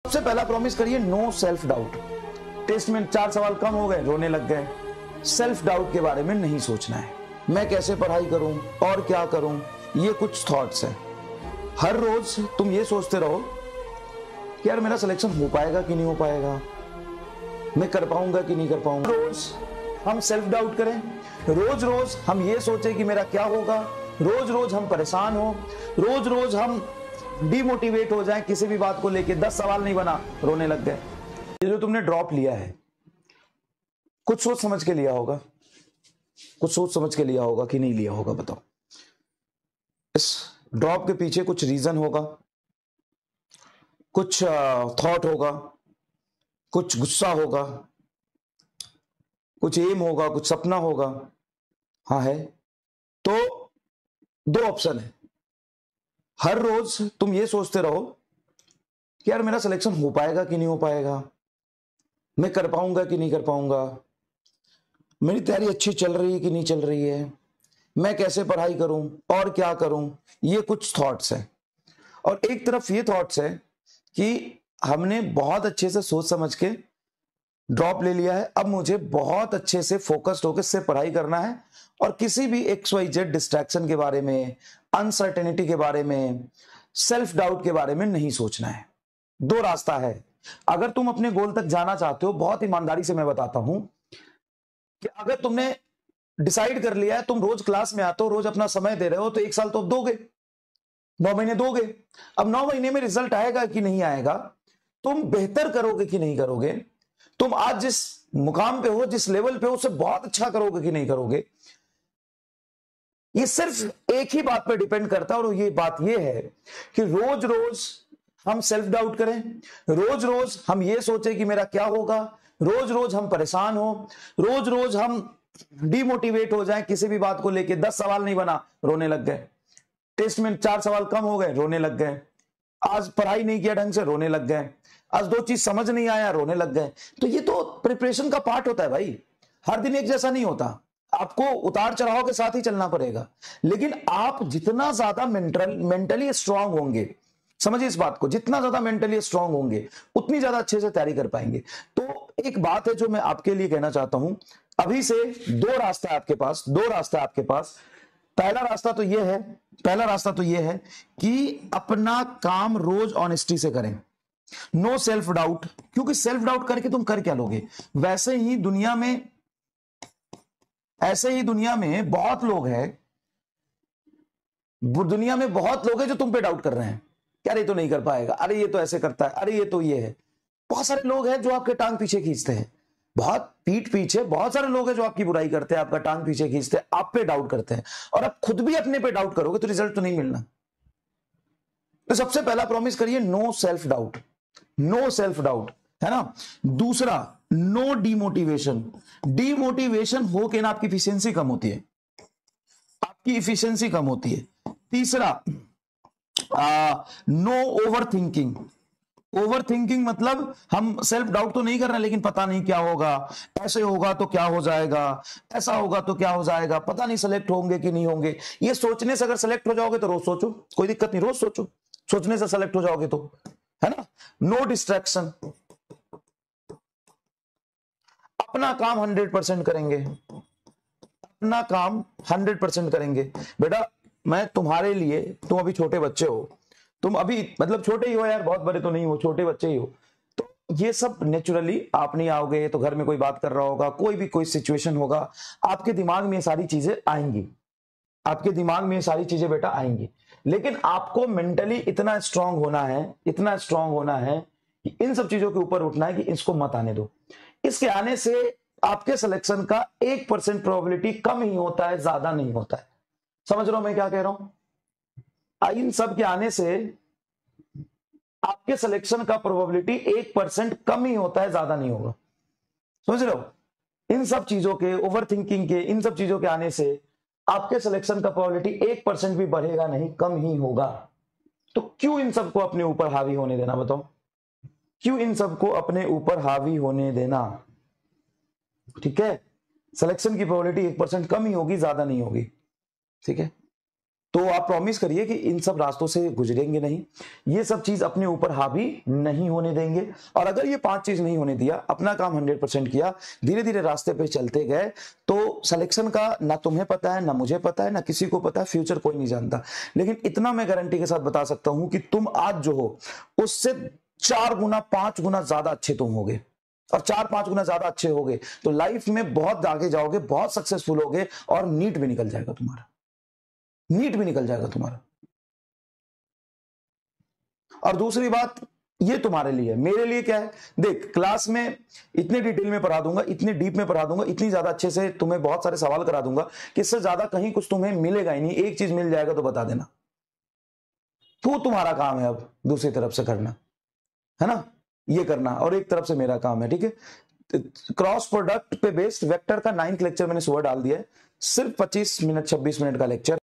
सबसे पहला प्रॉमिस करिए नो सेल्फ डाउट। टेस्ट में 4 सवाल कम हो गए, रोने लग गए। सेल्फ डाउट के बारे में नहीं सोचना है। मैं कैसे पढ़ाई करूं और क्या करूं, ये कुछ थॉट्स हैं। हर रोज तुम ये सोचते रहो कि यार मेरा सिलेक्शन हो पाएगा कि नहीं हो पाएगा, मैं कर पाऊंगा कि नहीं कर पाऊंगा। रोज हम सेल्फ डाउट करें, रोज रोज हम ये सोचें कि मेरा क्या होगा, रोज रोज हम परेशान हो, रोज रोज हम डिमोटिवेट हो जाएं किसी भी बात को लेके। 10 सवाल नहीं बना, रोने लग गए। ये जो तुमने ड्रॉप लिया है, कुछ सोच समझ के लिया होगा, कुछ सोच समझ के लिया होगा कि नहीं लिया होगा, बताओ। इस ड्रॉप के पीछे कुछ रीजन होगा, कुछ थॉट होगा, कुछ गुस्सा होगा, कुछ एम होगा, कुछ सपना होगा। हाँ है। तो 2 ऑप्शन है। हर रोज तुम ये सोचते रहो कि यार मेरा सिलेक्शन हो पाएगा कि नहीं हो पाएगा, मैं कर पाऊंगा कि नहीं कर पाऊंगा, मेरी तैयारी अच्छी चल रही है कि नहीं चल रही है, मैं कैसे पढ़ाई करूं और क्या करूं। ये कुछ थॉट्स हैं। और एक तरफ ये थॉट्स है कि हमने बहुत अच्छे से सोच समझ के ड्रॉप ले लिया है, अब मुझे बहुत अच्छे से फोकस्ड होकर से पढ़ाई करना है और किसी भी XYZ डिस्ट्रैक्शन के बारे में, अनसर्टेनिटी के बारे में, सेल्फ डाउट के बारे में नहीं सोचना है। 2 रास्ता है। अगर तुम अपने गोल तक जाना चाहते हो, बहुत ईमानदारी से मैं बताता हूं कि अगर तुमने डिसाइड कर लिया है, तुम रोज क्लास में आते हो, रोज अपना समय दे रहे हो, तो 1 साल तो दोगे, 9 महीने दोगे। अब 9 महीने में रिजल्ट आएगा कि नहीं आएगा, तुम बेहतर करोगे कि नहीं करोगे, तुम आज जिस मुकाम पे हो, जिस लेवल पे हो, उससे बहुत अच्छा करोगे कि नहीं करोगे, ये सिर्फ एक ही बात पे डिपेंड करता है। और ये बात ये है कि रोज रोज हम सेल्फ डाउट करें, रोज रोज हम ये सोचें कि मेरा क्या होगा, रोज रोज हम परेशान हो, रोज रोज हम डिमोटिवेट हो जाएं किसी भी बात को लेके। 10 सवाल नहीं बना, रोने लग गए। टेस्ट में 4 सवाल कम हो गए, रोने लग गए। आज पढ़ाई नहीं किया ढंग से, रोने लग गए। आज 2 चीज समझ नहीं आया, रोने लग गए। तो ये तो प्रिपरेशन का पार्ट होता है भाई। हर दिन एक जैसा नहीं होता, आपको उतार चढ़ाव के साथ ही चलना पड़ेगा। लेकिन आप जितना ज्यादा मेंटली स्ट्रांग होंगे, समझिए इस बात को, जितना ज्यादा मेंटली स्ट्रांग होंगे उतनी ज्यादा अच्छे से तैयारी कर पाएंगे। तो एक बात है जो मैं आपके लिए कहना चाहता हूं, अभी से 2 रास्ता है आपके पास, 2 रास्ता है आपके पास। पहला रास्ता तो यह है कि अपना काम रोज ऑनेस्टी से करें, नो सेल्फ डाउट। क्योंकि सेल्फ डाउट करके तुम कर क्या लोगे। ऐसे ही दुनिया में बहुत लोग हैं, जो तुम पे डाउट कर रहे हैं, अरे ये तो नहीं कर पाएगा, अरे ये तो ऐसे करता है, अरे ये तो ये है। बहुत सारे लोग हैं जो आपके टांग पीछे खींचते हैं, बहुत पीठ पीछे बहुत सारे लोग हैं जो आपकी बुराई करते हैं, आपका टांग पीछे खींचते हैं, आप पे डाउट करते हैं। और आप खुद भी अपने पे डाउट करोगे तो रिजल्ट तो नहीं मिलना। तो सबसे पहला प्रॉमिस करिए no self doubt, no self doubt, है ना। दूसरा, नो डिमोटिवेशन। डिमोटिवेशन हो के ना आपकी इफिशियंसी कम होती है, आपकी इफिशियंसी कम होती है। तीसरा, no overthinking. Overthinking मतलब हम सेल्फ डाउट तो नहीं कर रहे लेकिन पता नहीं क्या होगा, ऐसे होगा तो क्या हो जाएगा, ऐसा होगा तो क्या हो जाएगा, पता नहीं सेलेक्ट होंगे कि नहीं होंगे। ये सोचने से अगर सेलेक्ट हो जाओगे तो रोज सोचो, कोई दिक्कत नहीं, रोज सोचो, सोचने से सेलेक्ट हो जाओगे तो, है ना। नो डिस्ट्रैक्शन, अपना काम 100% करेंगे, अपना काम 100% करेंगे। बेटा मैं तुम्हारे लिए, तुम अभी छोटे बच्चे हो, तुम अभी मतलब छोटे ही हो यार, बहुत बड़े तो नहीं हो, छोटे बच्चे ही हो। तो ये सब नेचुरली आप नहीं आओगे तो घर में कोई बात कर रहा होगा, कोई सिचुएशन होगा, आपके दिमाग में ये सारी चीजें आएंगी, आपके दिमाग में ये सारी चीजें बेटा आएंगी। लेकिन आपको मेंटली इतना स्ट्रांग होना है, इतना स्ट्रांग होना है कि इन सब चीजों के ऊपर उठना है कि इसको मत आने दो। इसके आने से आपके सिलेक्शन का 1% प्रोबेबिलिटी कम ही होता है, ज्यादा नहीं होता है। समझ रहे हो मैं क्या कह रहा हूं। इन सब के आने से आपके सिलेक्शन का प्रोबेबिलिटी 1% कम ही होता है, ज्यादा नहीं होगा। समझ रहे हो। इन सब चीजों के, ओवर थिंकिंग के, इन सब चीजों के आने से आपके सिलेक्शन का प्रोबेबिलिटी 1% भी बढ़ेगा नहीं, कम ही होगा। तो क्यों इन सबको अपने ऊपर हावी होने देना, बताओ, क्यों इन सबको अपने ऊपर हावी होने देना। ठीक है, सिलेक्शन की प्रोबेबिलिटी 1% कम ही होगी, ज्यादा नहीं होगी। ठीक है। तो आप प्रॉमिस करिए कि इन सब रास्तों से गुजरेंगे नहीं, ये सब चीज अपने ऊपर हावी नहीं होने देंगे। और अगर ये 5 चीज नहीं होने दिया, अपना काम 100% किया, धीरे धीरे रास्ते पे चलते गए, तो सिलेक्शन का ना तुम्हें पता है, ना मुझे पता है, ना किसी को पता है, फ्यूचर कोई नहीं जानता। लेकिन इतना मैं गारंटी के साथ बता सकता हूं कि तुम आज जो हो उससे 4 गुना 5 गुना ज्यादा अच्छे तुम होगे, और 4-5 गुना ज्यादा अच्छे होगे तो लाइफ में बहुत आगे जाओगे, बहुत सक्सेसफुल होगे, और नीट भी निकल जाएगा तुम्हारा, नीट भी निकल जाएगा तुम्हारा। और दूसरी बात, ये तुम्हारे लिए, मेरे लिए क्या है, देख क्लास में इतने डिटेल में पढ़ा दूंगा, इतने डीप में पढ़ा दूंगा, इतनी ज्यादा अच्छे से तुम्हें बहुत सारे सवाल करा दूंगा कि इससे ज्यादा कहीं कुछ तुम्हें मिलेगा ही नहीं। एक चीज मिल जाएगा तो बता देना, तो तुम्हारा काम है अब दूसरी तरफ से करना, है ना, ये करना, और एक तरफ से मेरा काम है, ठीक है। क्रॉस प्रोडक्ट पे बेस्ड वेक्टर का 9th लेक्चर मैंने सुबह डाल दिया है, सिर्फ 25 मिनट 26 मिनट का लेक्चर।